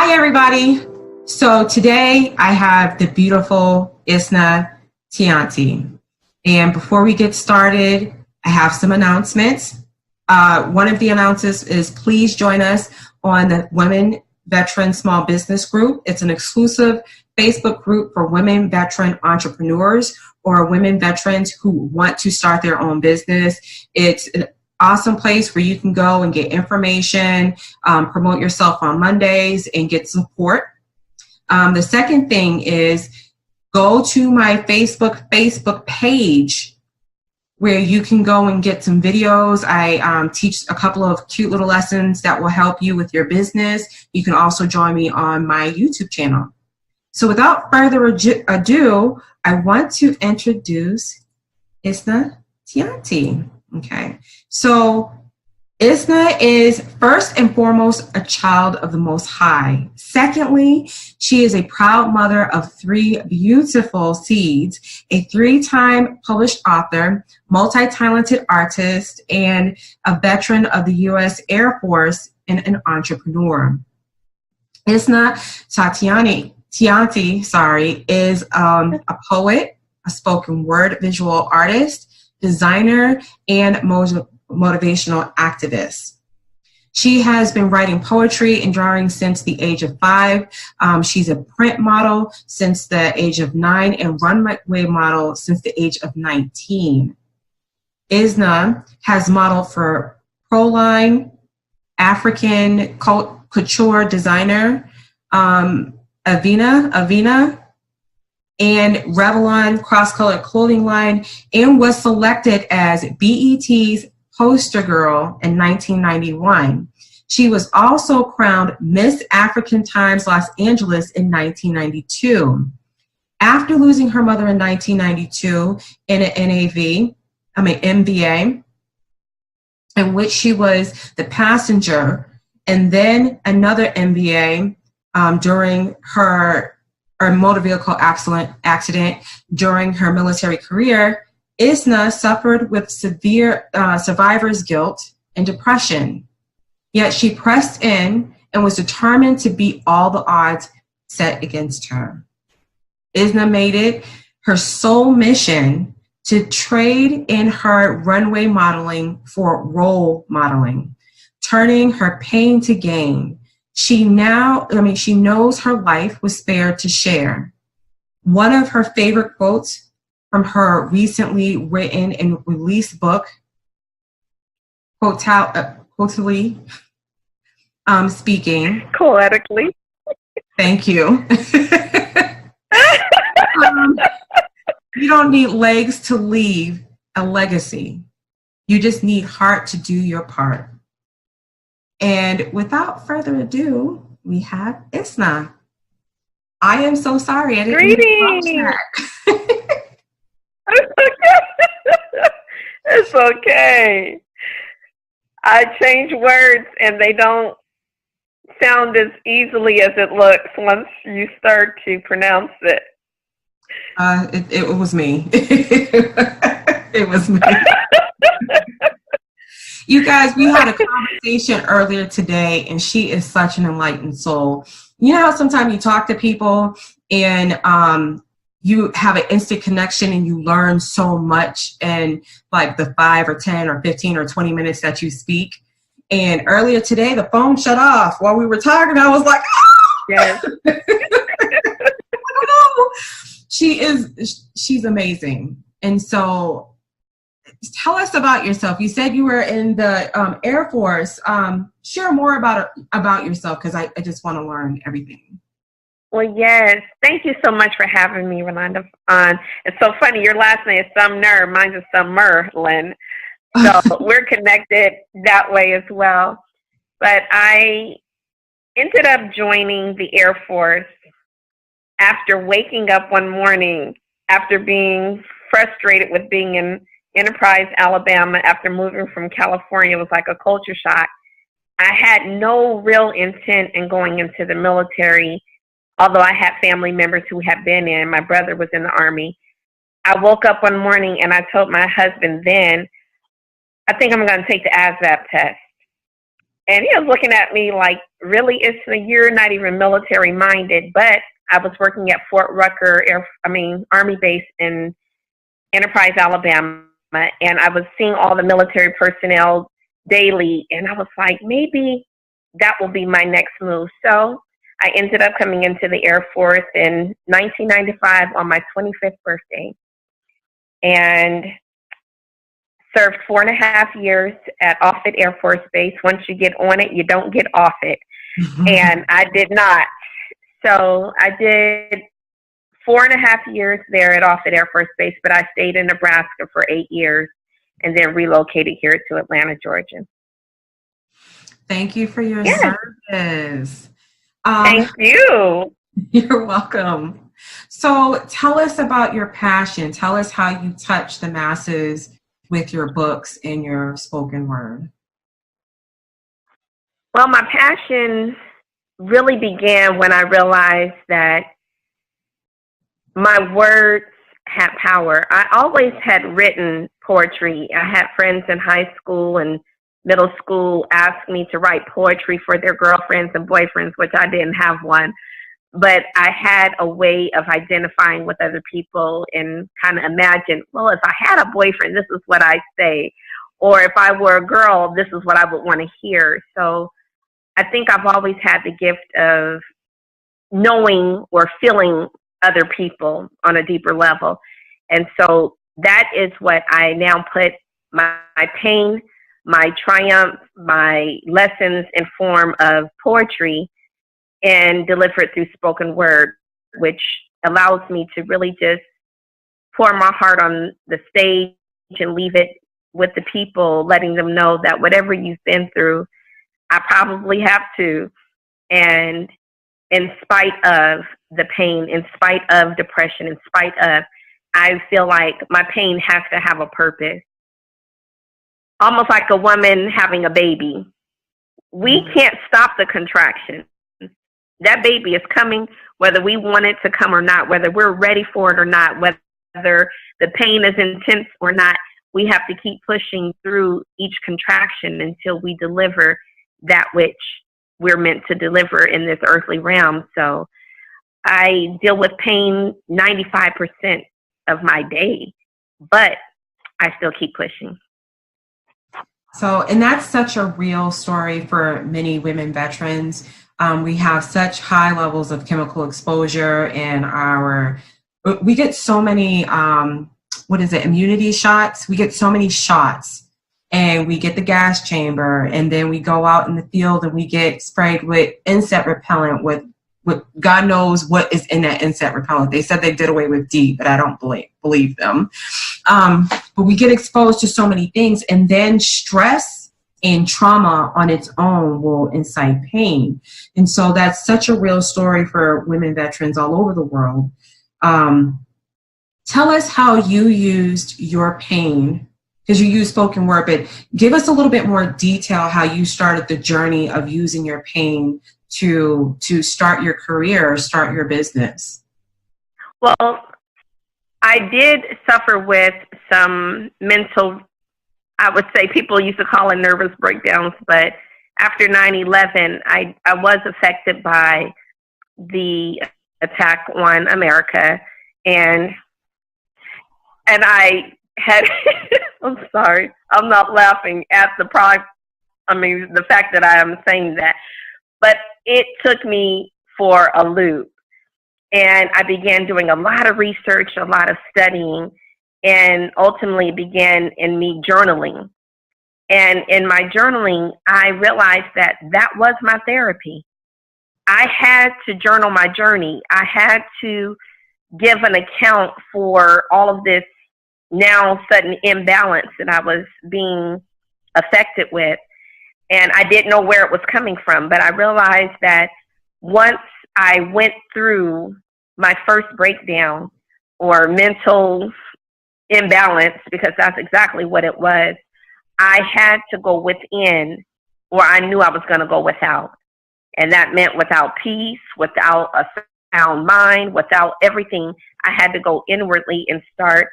Hi, everybody. So today I have the beautiful Isna Tianti. And before we get started, I have some announcements. One of the announcements is please join us on the Women Veteran Small Business Group. It's an exclusive Facebook group for women veteran entrepreneurs or women veterans who want to start their own business. It's an awesome place where you can go and get information, promote yourself on Mondays, and get support. The second thing is go to my Facebook page where you can go and get some videos. I teach a couple of cute little lessons that will help you with your business. You can also join me on my YouTube channel. So without further ado, I want to introduce Isna Tianti. Okay, so Isna is first and foremost a child of the Most High. Secondly, she is a proud mother of 3 beautiful seeds, a 3-time published author, multi-talented artist, and a veteran of the U.S. Air Force and an entrepreneur. Isna Tianti, is a poet, a spoken word visual artist, designer, and motivational activist. She has been writing poetry and drawing since the age of 5. She's a print model since the age of 9 and runway model since the age of 19. Isna has modeled for Proline, African Couture designer, Ahneva, and Revlon cross-colored clothing line, and was selected as BET's poster girl in 1991. She was also crowned Miss African Times Los Angeles in 1992. After losing her mother in 1992 in an MBA, in which she was the passenger, and then another MBA during her motor vehicle accident during her military career, Isna suffered with severe survivor's guilt and depression. Yet she pressed in and was determined to beat all the odds set against her. Isna made it her sole mission to trade in her runway modeling for role modeling, turning her pain to gain. She knows her life was spared to share. One of her favorite quotes from her recently written and released book, Poetically Speaking. Poetically. Thank you. You don't need legs to leave a legacy. You just need heart to do your part. And without further ado, we have Isna. I am so sorry. I didn't Greetings. It's okay. I change words and they don't sound as easily as it looks once you start to pronounce it. It was me. It was me. You guys, we had a conversation earlier today, and she is such an enlightened soul. You know how sometimes you talk to people and you have an instant connection and you learn so much in like the 5 or 10 or 15 or 20 minutes that you speak. And earlier today, the phone shut off while we were talking. I was like, oh! Yes. Oh, she's amazing. And so tell us about yourself. You said you were in the Air Force. Share more about yourself, because I just want to learn everything. Well, yes. Thank you so much for having me, Rolanda. It's so funny. Your last name is Sumner. Mine is Summerlin. So we're connected that way as well. But I ended up joining the Air Force after waking up one morning after being frustrated with being in Enterprise, Alabama, after moving from California. It was like a culture shock. I had no real intent in going into the military, although I had family members who had been in. My brother was in the Army. I woke up one morning and I told my husband then, I think I'm going to take the ASVAB test. And he was looking at me like, really, Isna, you're not even military minded. But I was working at Fort Rucker Army base in Enterprise, Alabama, and I was seeing all the military personnel daily, and I was like, maybe that will be my next move. So I ended up coming into the Air Force in 1995 on my 25th birthday, and served 4.5 years at Offutt Air Force Base. Once you get on it, you don't get off it. And I did not. So I did 4.5 years there at Offutt Air Force Base, but I stayed in Nebraska for 8 years and then relocated here to Atlanta, Georgia. Thank you for your service. Thank you. You're welcome. So tell us about your passion. Tell us how you touch the masses with your books and your spoken word. Well, my passion really began when I realized that my words had power. I always had written poetry. I had friends in high school and middle school ask me to write poetry for their girlfriends and boyfriends, which I didn't have one. But I had a way of identifying with other people and kind of imagine, well, if I had a boyfriend, this is what I'd say. Or if I were a girl, this is what I would want to hear. So I think I've always had the gift of knowing or feeling other people on a deeper level. And so that is what I now put my pain, my triumph, my lessons in form of poetry and deliver it through spoken word, which allows me to really just pour my heart on the stage and leave it with the people, letting them know that whatever you've been through, I probably have to. And in spite of the pain, in spite of depression, in spite of, I feel like my pain has to have a purpose. Almost like a woman having a baby. We can't stop the contraction. That baby is coming, whether we want it to come or not, whether we're ready for it or not, whether the pain is intense or not. We have to keep pushing through each contraction until we deliver that which we're meant to deliver in this earthly realm. So I deal with pain 95% of my day, but I still keep pushing. So, and that's such a real story for many women veterans. We have such high levels of chemical exposure and we get so many, immunity shots. We get so many shots and we get the gas chamber and then we go out in the field and we get sprayed with insect repellent with God knows what is in that insect repellent. They said they did away with D, but I don't believe them. But we get exposed to so many things, and then stress and trauma on its own will incite pain. And so that's such a real story for women veterans all over the world. Tell us how you used your pain, because you use spoken word, but give us a little bit more detail how you started the journey of using your pain to start your career or start your business. Well, I did suffer with some mental, I would say people used to call it nervous breakdowns, but after 9/11, I was affected by the attack on America, and I had, I'm sorry, I'm not laughing at the fact that I am saying that, but it took me for a loop. And I began doing a lot of research, a lot of studying, and ultimately began in me journaling. And in my journaling, I realized that that was my therapy. I had to journal my journey. I had to give an account for all of this now sudden imbalance that I was being affected with. And I didn't know where it was coming from, but I realized that once I went through my first breakdown or mental imbalance, because that's exactly what it was, I had to go within, or I knew I was going to go without. And that meant without peace, without a sound mind, without everything. I had to go inwardly and start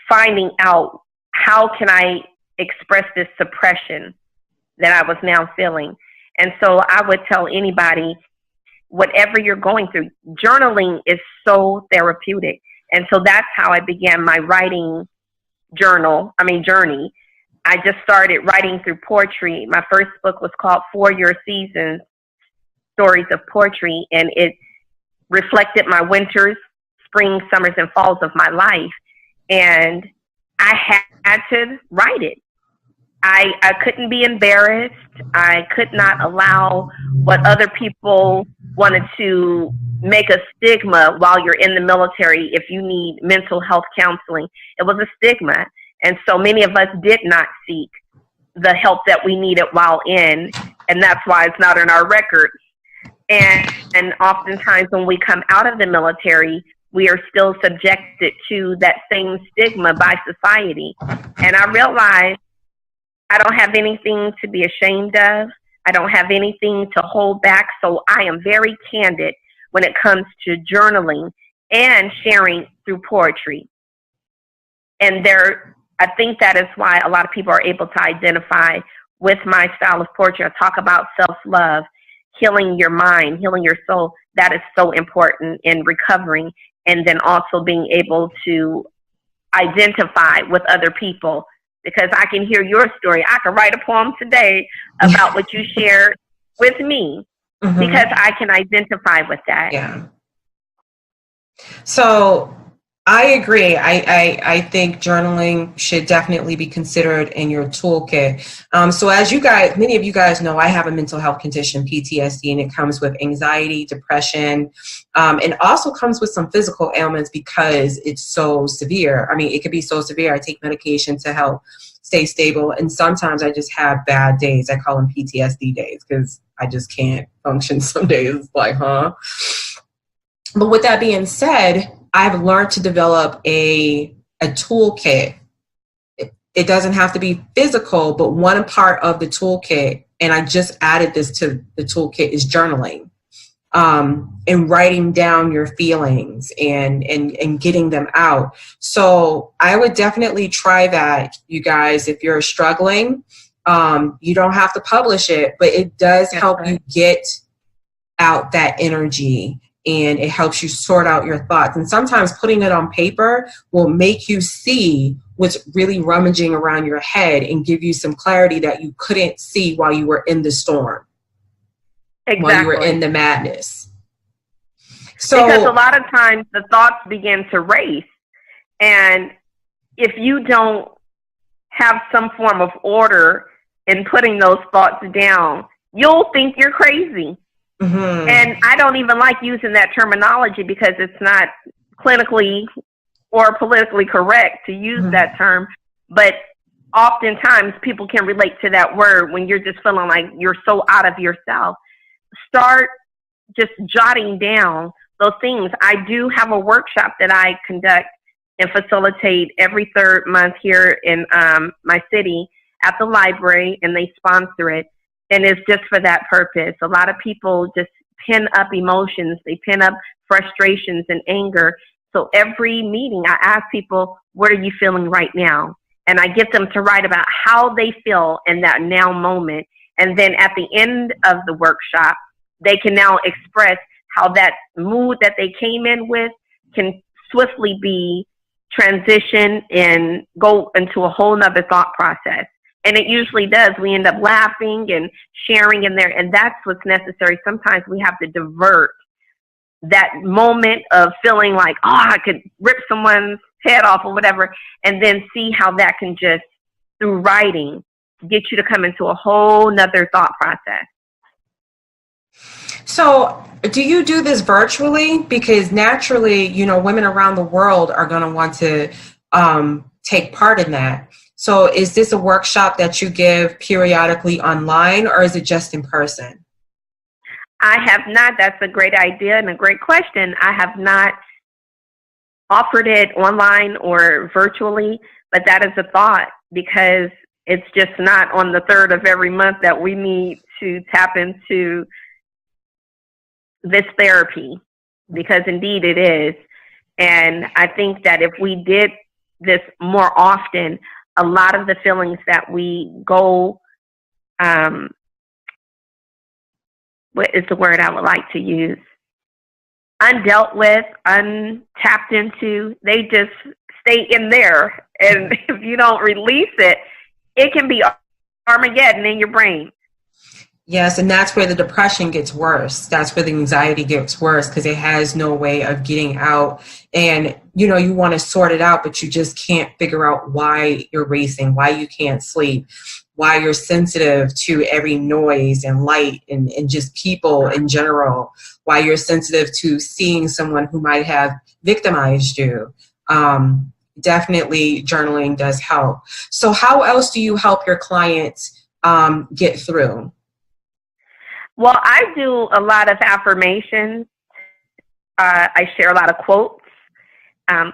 finding out, how can I express this suppression that I was now feeling. And so I would tell anybody, whatever you're going through, journaling is so therapeutic. And so that's how I began my writing journey. I just started writing through poetry. My first book was called For Your Seasons, Stories of Poetry, and it reflected my winters, springs, summers, and falls of my life. And I had to write it. I couldn't be embarrassed. I could not allow what other people wanted to make a stigma while you're in the military if you need mental health counseling. It was a stigma. And so many of us did not seek the help that we needed while in, and that's why it's not in our records. And oftentimes when we come out of the military, we are still subjected to that same stigma by society. And I realized I don't have anything to be ashamed of. I don't have anything to hold back. So I am very candid when it comes to journaling and sharing through poetry. And I think that is why a lot of people are able to identify with my style of poetry. I talk about self-love, healing your mind, healing your soul. That is so important in recovering, and then also being able to identify with other people, because I can hear your story. I could write a poem today about what you shared with me, because I can identify with that. Yeah. So I agree. I think journaling should definitely be considered in your toolkit. So as many of you guys know, I have a mental health condition, PTSD, and it comes with anxiety, depression, and also comes with some physical ailments because it's so severe. I mean, it could be so severe. I take medication to help stay stable, and sometimes I just have bad days. I call them PTSD days because I just can't function some days. Like, huh? But with that being said, I've learned to develop a toolkit. It doesn't have to be physical, but one part of the toolkit, and I just added this to the toolkit, is journaling, and writing down your feelings and getting them out. So I would definitely try that, you guys. If you're struggling, you don't have to publish it, but it does help you get out that energy. And it helps you sort out your thoughts. And sometimes putting it on paper will make you see what's really rummaging around your head and give you some clarity that you couldn't see while you were in the storm. Exactly. While you were in the madness. So, because a lot of times the thoughts begin to race. And if you don't have some form of order in putting those thoughts down, you'll think you're crazy. And I don't even like using that terminology because it's not clinically or politically correct to use that term. But oftentimes people can relate to that word when you're just feeling like you're so out of yourself. Start just jotting down those things. I do have a workshop that I conduct and facilitate every third month here in my city at the library, and they sponsor it. And it's just for that purpose. A lot of people just pin up emotions. They pin up frustrations and anger. So every meeting, I ask people, what are you feeling right now? And I get them to write about how they feel in that now moment. And then at the end of the workshop, they can now express how that mood that they came in with can swiftly be transitioned and go into a whole nother thought process. And it usually does. We end up laughing and sharing in there, and that's what's necessary. Sometimes we have to divert that moment of feeling like, oh, I could rip someone's head off or whatever, and then see how that can just, through writing, get you to come into a whole nother thought process. So do you do this virtually? Because naturally, women around the world are going to want to take part in that. So is this a workshop that you give periodically online, or is it just in person? I have not. That's a great idea and a great question. I have not offered it online or virtually, but that is a thought, because it's just not on the third of every month that we need to tap into this therapy, because indeed it is. And I think that if we did this more often, a lot of the feelings that we go what is the word I would like to use? Undealt with, untapped into. They just stay in there. And if you don't release it, it can be Armageddon in your brain. Yes, and that's where the depression gets worse. That's where the anxiety gets worse because it has no way of getting out. And, you know, you want to sort it out, but you just can't figure out why you're racing, why you can't sleep, why you're sensitive to every noise and light and just people in general, why you're sensitive to seeing someone who might have victimized you. Definitely journaling does help. So how else do you help your clients get through? Well, I do a lot of affirmations. I share a lot of quotes,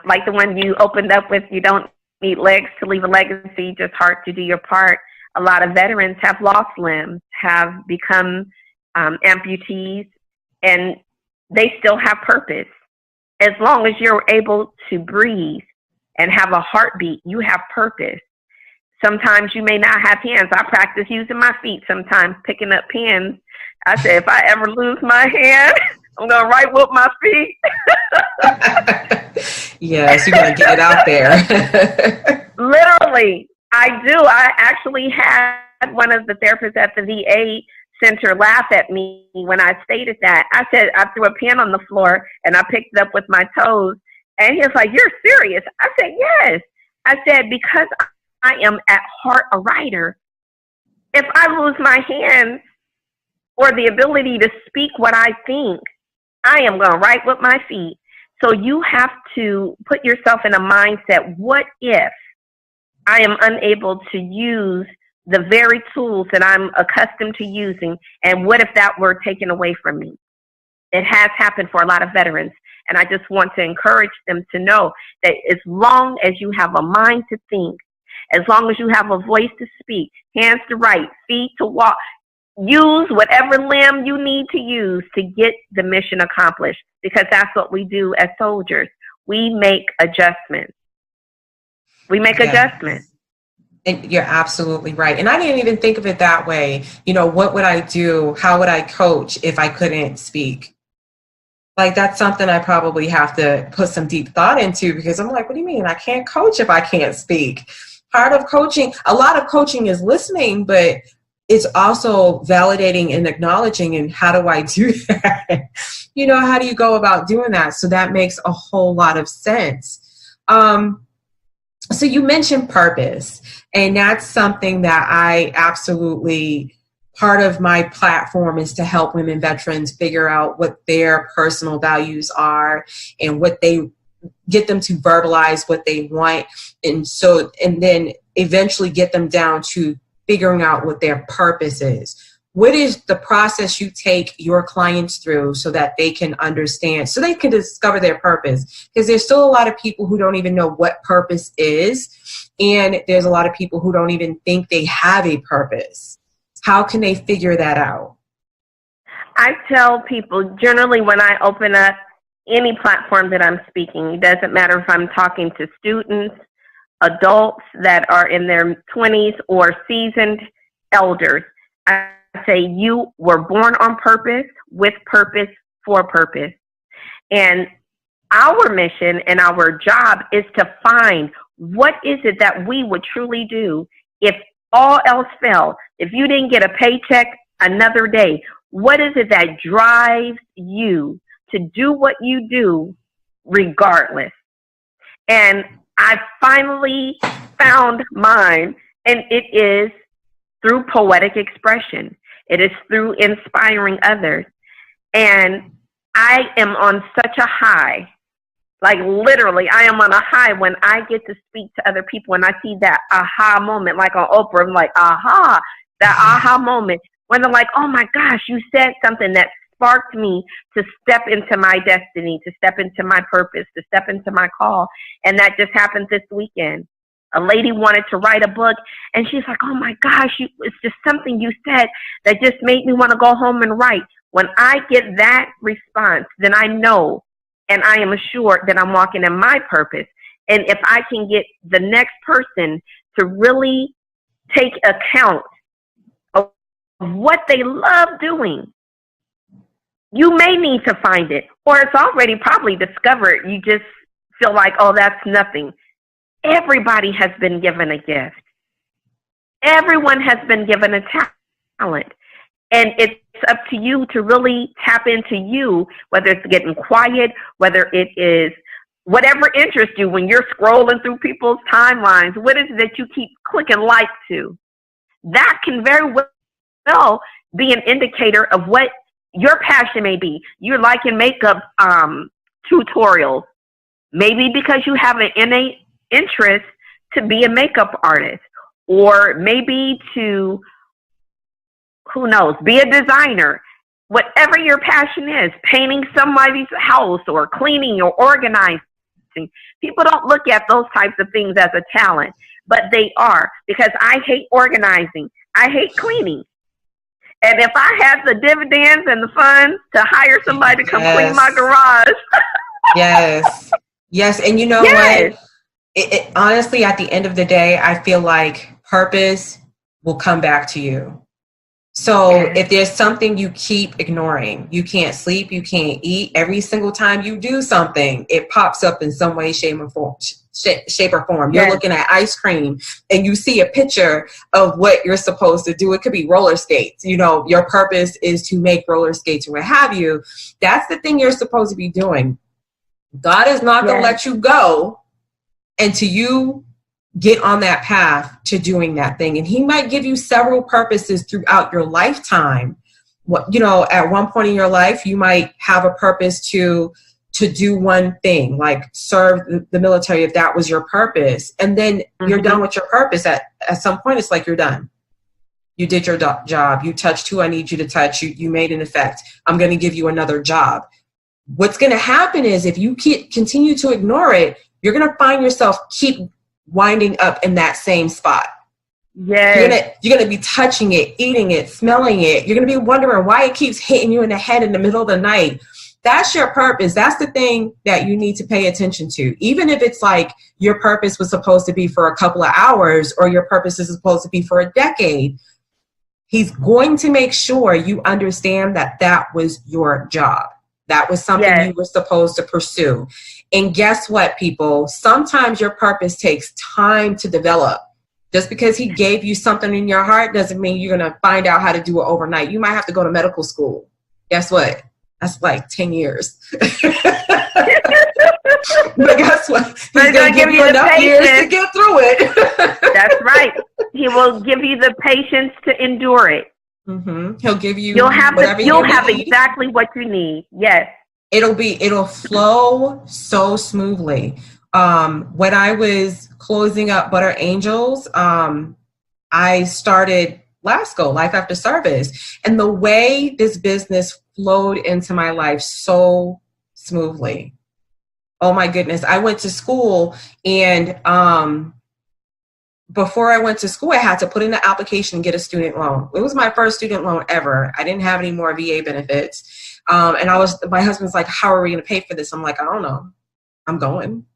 like the one you opened up with, you don't need legs to leave a legacy, just heart to do your part. A lot of veterans have lost limbs, have become amputees, and they still have purpose. As long as you're able to breathe and have a heartbeat, you have purpose. Sometimes you may not have hands. I practice using my feet sometimes, picking up pens. I say, if I ever lose my hand, I'm going to write with my feet. Yes, you're going to get it out there. Literally, I do. I actually had one of the therapists at the VA center laugh at me when I stated that. I said, I threw a pen on the floor and I picked it up with my toes. And he was like, you're serious? I said, yes. I said, because I am at heart a writer. If I lose my hands or the ability to speak what I think, I am going to write with my feet. So you have to put yourself in a mindset, what if I am unable to use the very tools that I'm accustomed to using, and what if that were taken away from me? It has happened for a lot of veterans, and I just want to encourage them to know that as long as you have a mind to think, as long as you have a voice to speak, hands to write, feet to walk, use whatever limb you need to use to get the mission accomplished, because that's what we do as soldiers. We make adjustments. We make adjustments. And you're absolutely right. And I didn't even think of it that way. You know, what would I do? How would I coach if I couldn't speak? Like, that's something I probably have to put some deep thought into, because I'm like, what do you mean? I can't coach if I can't speak. Part of coaching, a lot of coaching is listening, but it's also validating and acknowledging. And how do I do that? You know, how do you go about doing that? So that makes a whole lot of sense. So you mentioned purpose, and that's something that I absolutely, part of my platform is to help women veterans figure out what their personal values are and what they get them to verbalize what they want. And then eventually get them down to figuring out what their purpose is. What is the process you take your clients through so that they can understand, so they can discover their purpose? Because there's still a lot of people who don't even know what purpose is. And there's a lot of people who don't even think they have a purpose. How can they figure that out? I tell people generally when I open up any platform that I'm speaking, it doesn't matter if I'm talking to students, adults that are in their 20s, or seasoned elders. I say you were born on purpose, with purpose, for purpose. And our mission and our job is to find what is it that we would truly do if all else fell. If you didn't get a paycheck another day, what is it that drives you to do what you do regardless? And I finally found mine, and it is through poetic expression. It is through inspiring others. And I am on such a high, like literally, I am on a high when I get to speak to other people and I see that aha moment, like on Oprah. I'm like, aha, that aha moment when they're like, oh my gosh, you said something that sparked me to step into my destiny, to step into my purpose, to step into my call. And that just happened this weekend. A lady wanted to write a book, and she's like, oh my gosh, it's just something you said that just made me want to go home and write. When I get that response, then I know and I am assured that I'm walking in my purpose. And if I can get the next person to really take account of what they love doing. You may need to find it, or it's already probably discovered. You just feel like, oh, that's nothing. Everybody has been given a gift. Everyone has been given a talent. And it's up to you to really tap into you, whether it's getting quiet, whether it is whatever interests you when you're scrolling through people's timelines. What is it that you keep clicking like to? That can very well be an indicator of what your passion may be. You're liking makeup tutorials, maybe because you have an innate interest to be a makeup artist, or maybe to, who knows, be a designer. Whatever your passion is, painting somebody's house or cleaning or organizing. People don't look at those types of things as a talent, but they are, because I hate organizing. I hate cleaning. And if I had the dividends and the funds to hire somebody to come clean my garage. Yes. And you know what? It honestly, at the end of the day, I feel like purpose will come back to you. So if there's something you keep ignoring, you can't sleep, you can't eat, every single time you do something, it pops up in some way, shape or form. You're looking at ice cream and you see a picture of what you're supposed to do. It could be roller skates. You know, your purpose is to make roller skates or what have you. That's the thing you're supposed to be doing. God is not going to let you go until you get on that path to doing that thing. And he might give you several purposes throughout your lifetime. What, you know, at one point in your life, you might have a purpose to do one thing, like serve the military, if that was your purpose. And then you're done with your purpose. At some point, it's like you're done. You did your job. You touched who I need you to touch. You made an effect. I'm going to give you another job. What's going to happen is if you continue to ignore it, you're going to find yourself keep winding up in that same spot. You're gonna be touching it, eating it, smelling it. You're gonna be wondering why it keeps hitting you in the head in the middle of the night. That's your purpose. That's the thing that you need to pay attention to. Even if it's like your purpose was supposed to be for a couple of hours, or your purpose is supposed to be for a decade, he's going to make sure you understand that that was your job. That was something you were supposed to pursue. And guess what, people? Sometimes your purpose takes time to develop. Just because he gave you something in your heart doesn't mean you're going to find out how to do it overnight. You might have to go to medical school. Guess what? That's like 10 years. But guess what? He's going to give you enough years to get through it. That's right. He will give you the patience to endure it. He'll give you you'll have exactly what you need. Yes. It'll flow so smoothly. When I was closing up Butter Angels, I started LASCO, Life After Service. And the way this business flowed into my life so smoothly. Oh my goodness. I went to school, and before I went to school, I had to put in the application and get a student loan. It was my first student loan ever. I didn't have any more VA benefits. And my husband's like, how are we going to pay for this? I'm like, I don't know. I'm going.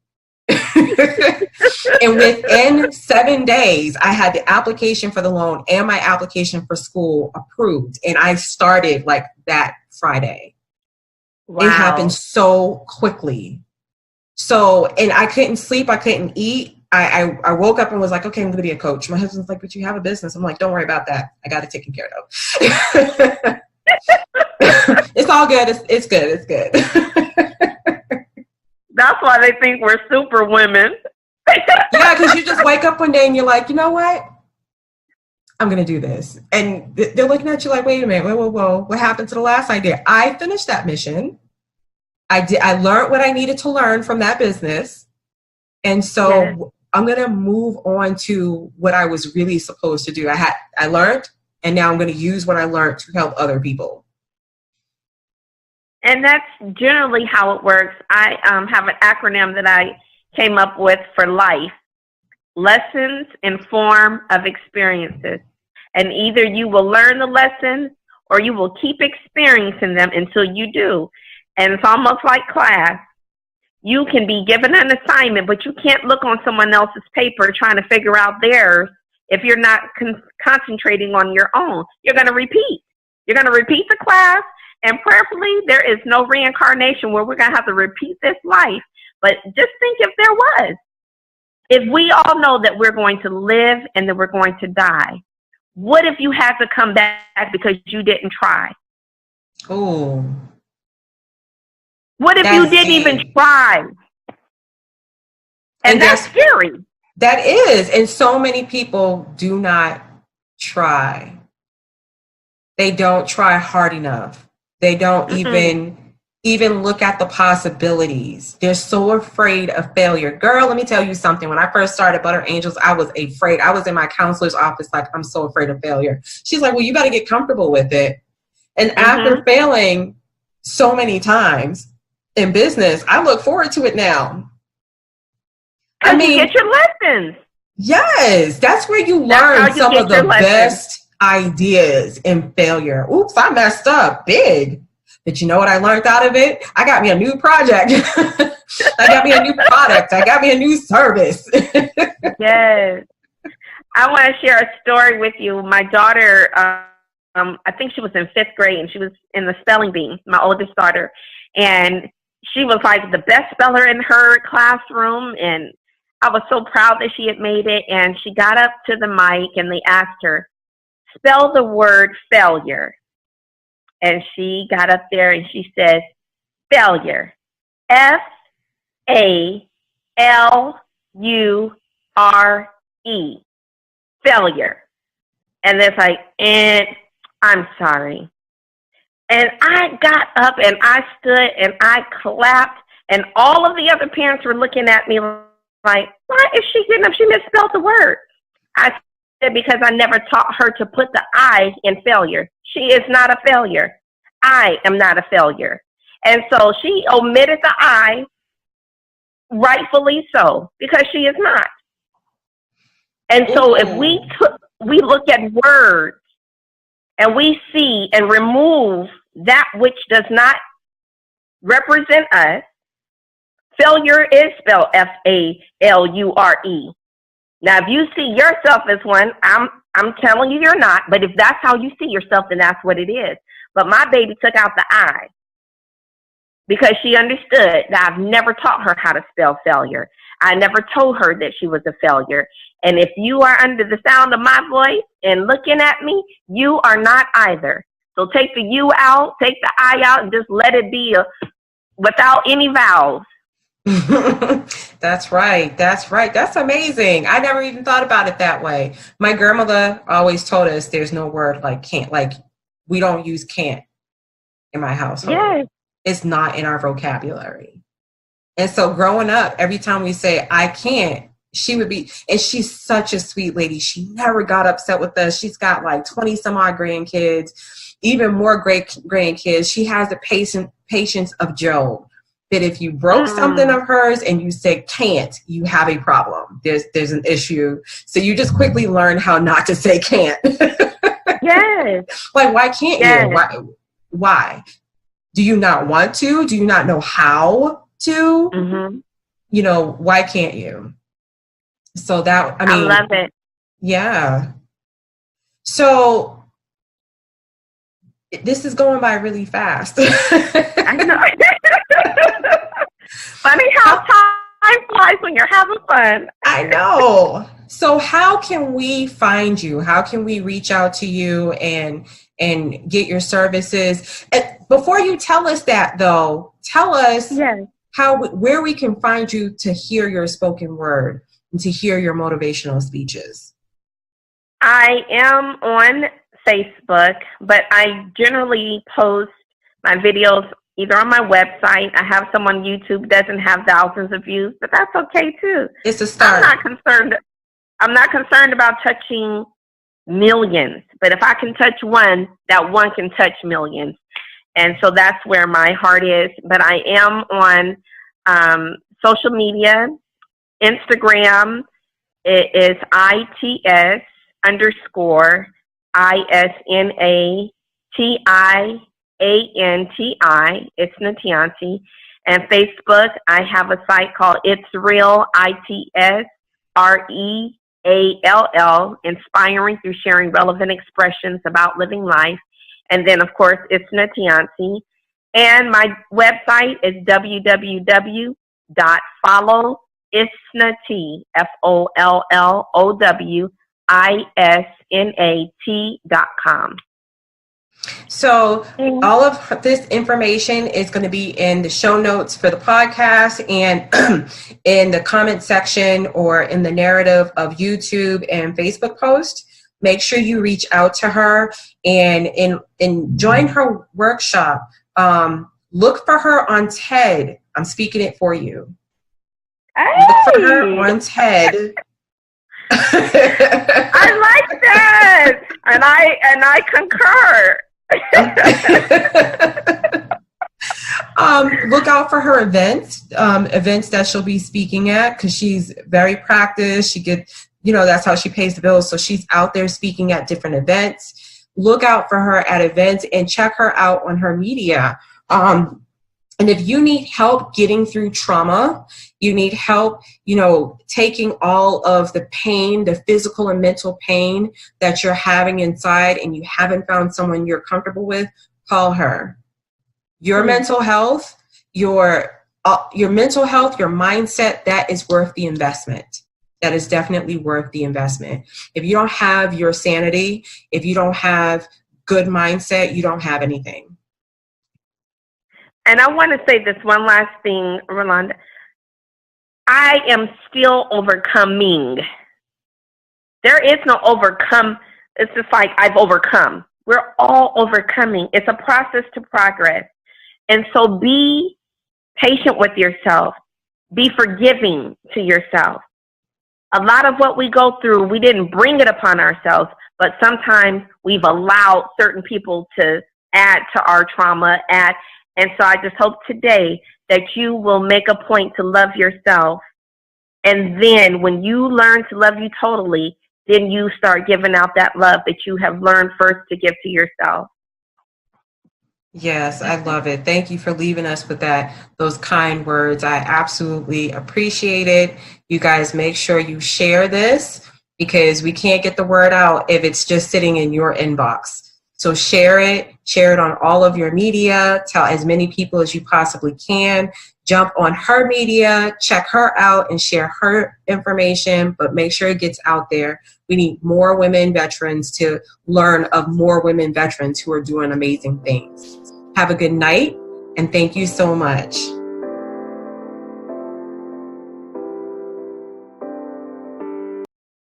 And within 7 days, I had the application for the loan and my application for school approved. And I started like that Friday. Wow. It happened so quickly. So, and I couldn't sleep. I couldn't eat. I woke up and was like, okay, I'm going to be a coach. My husband's like, but you have a business. I'm like, don't worry about that. I got it taken care of. It's all good. It's good. It's good. That's why they think we're super women. Yeah, because you just wake up one day and you're like, you know what? I'm going to do this. And they're looking at you like, wait a minute. Whoa. What happened to the last idea? I finished that mission. I learned what I needed to learn from that business. And so I'm going to move on to what I was really supposed to do. I learned, and now I'm going to use what I learned to help other people. And that's generally how it works. I have an acronym that I came up with for life. Lessons in form of experiences. And either you will learn the lesson or you will keep experiencing them until you do. And it's almost like class. You can be given an assignment, but you can't look on someone else's paper trying to figure out theirs if you're not concentrating on your own. You're going to repeat. You're going to repeat the class, and prayerfully, there is no reincarnation where we're going to have to repeat this life. But just think if there was. If we all know that we're going to live and that we're going to die, what if you had to come back because you didn't try? Oh. What if you didn't even try? And that's scary. That is. And so many people do not try. They don't try hard enough. They don't even look at the possibilities. They're so afraid of failure. Girl, let me tell you something. When I first started Butter Angels, I was afraid. I was in my counselor's office like, I'm so afraid of failure. She's like, well, you got to get comfortable with it. And after failing so many times in business, I look forward to it now. I mean, you get your lessons. Yes, that's where you learn some of the best ideas in failure. Oops, I messed up big. But you know what I learned out of it? I got me a new project. I got me a new product. I got me a new service. Yes. I want to share a story with you. My daughter, I think she was in 5th grade, and she was in the spelling bee, my oldest daughter. And she was like the best speller in her classroom. And I was so proud that she had made it. And she got up to the mic, and they asked her, spell the word failure. And she got up there and she said, failure. Failure. Failure. And it's like, and I'm sorry. And I got up and I stood and I clapped, and all of the other parents were looking at me like, why is she getting up? She misspelled the word. I said, because I never taught her to put the I in failure. She is not a failure. I am not a failure. And so she omitted the I, rightfully so, because she is not. And so if we look at words and we see and remove that which does not represent us, failure is spelled Failure. Now, if you see yourself as one, I'm telling you you're not, but if that's how you see yourself, then that's what it is. But my baby took out the I because she understood that I've never taught her how to spell failure. I never told her that she was a failure. And if you are under the sound of my voice and looking at me, you are not either. So take the you out, take the I out, and just let it be without any vowels. That's right. That's right. That's amazing. I never even thought about it that way. My grandmother always told us there's no word like can't. Like, we don't use can't in my household. Yes. It's not in our vocabulary. And so growing up, every time we say I can't, she would be, and she's such a sweet lady. She never got upset with us. She's got like 20 some odd grandkids, even more great grandkids. She has the patience of Job. That if you broke something of hers and you say can't, you have a problem. There's an issue. So you just quickly learn how not to say can't. Yes. Like, why can't you? Why? Do you not want to? Do you not know how to? Mm-hmm. You know, why can't you? So that, I mean. I love it. Yeah. So this is going by really fast. I know. Funny how time flies when you're having fun. I know. So how can we find you? How can we reach out to you and get your services? And before you tell us that, though, tell us where we can find you to hear your spoken word and to hear your motivational speeches. I am on Facebook, but I generally post my videos either on my website. I have some on YouTube, doesn't have thousands of views, but that's okay too. It's a start. I'm not concerned about touching millions, but if I can touch one, that one can touch millions. And so that's where my heart is. But I am on social media, Instagram. It is ITS_ISNATIANTI, Isna Tianti. And Facebook, I have a site called It's Real, ITSREAL. inspiring through sharing relevant expressions about living life. And then, of course, Isna Tianti. And my website is www.followIsnat, FOLLOWISNAT.com. So all of this information is going to be in the show notes for the podcast and in the comment section or in the narrative of YouTube and Facebook post. Make sure you reach out to her and join her workshop. Look for her on TED. I'm speaking it for you. Hey. Look for her on TED. I like that, and I concur. Look out for her events that she'll be speaking at, because she's very practiced. She gets, that's how she pays the bills. So she's out there speaking at different events. Look out for her at events and check her out on her media. And if you need help getting through trauma, you need help, taking all of the pain, the physical and mental pain that you're having inside, and you haven't found someone you're comfortable with, call her. Your mental health, your mental health, your mindset, that is worth the investment. That is definitely worth the investment. If you don't have your sanity, if you don't have good mindset, you don't have anything. And I want to say this one last thing, Rolanda. I am still overcoming. There is no overcome. It's just like I've overcome. We're all overcoming. It's a process to progress. And so be patient with yourself. Be forgiving to yourself. A lot of what we go through, we didn't bring it upon ourselves, but sometimes we've allowed certain people to add to our trauma. And so I just hope today that you will make a point to love yourself. And then when you learn to love you totally, then you start giving out that love that you have learned first to give to yourself. Yes, I love it. Thank you for leaving us with those kind words. I absolutely appreciate it. You guys make sure you share this, because we can't get the word out if it's just sitting in your inbox. So share it on all of your media, tell as many people as you possibly can, jump on her media, check her out and share her information, but make sure it gets out there. We need more women veterans to learn of more women veterans who are doing amazing things. Have a good night, and thank you so much.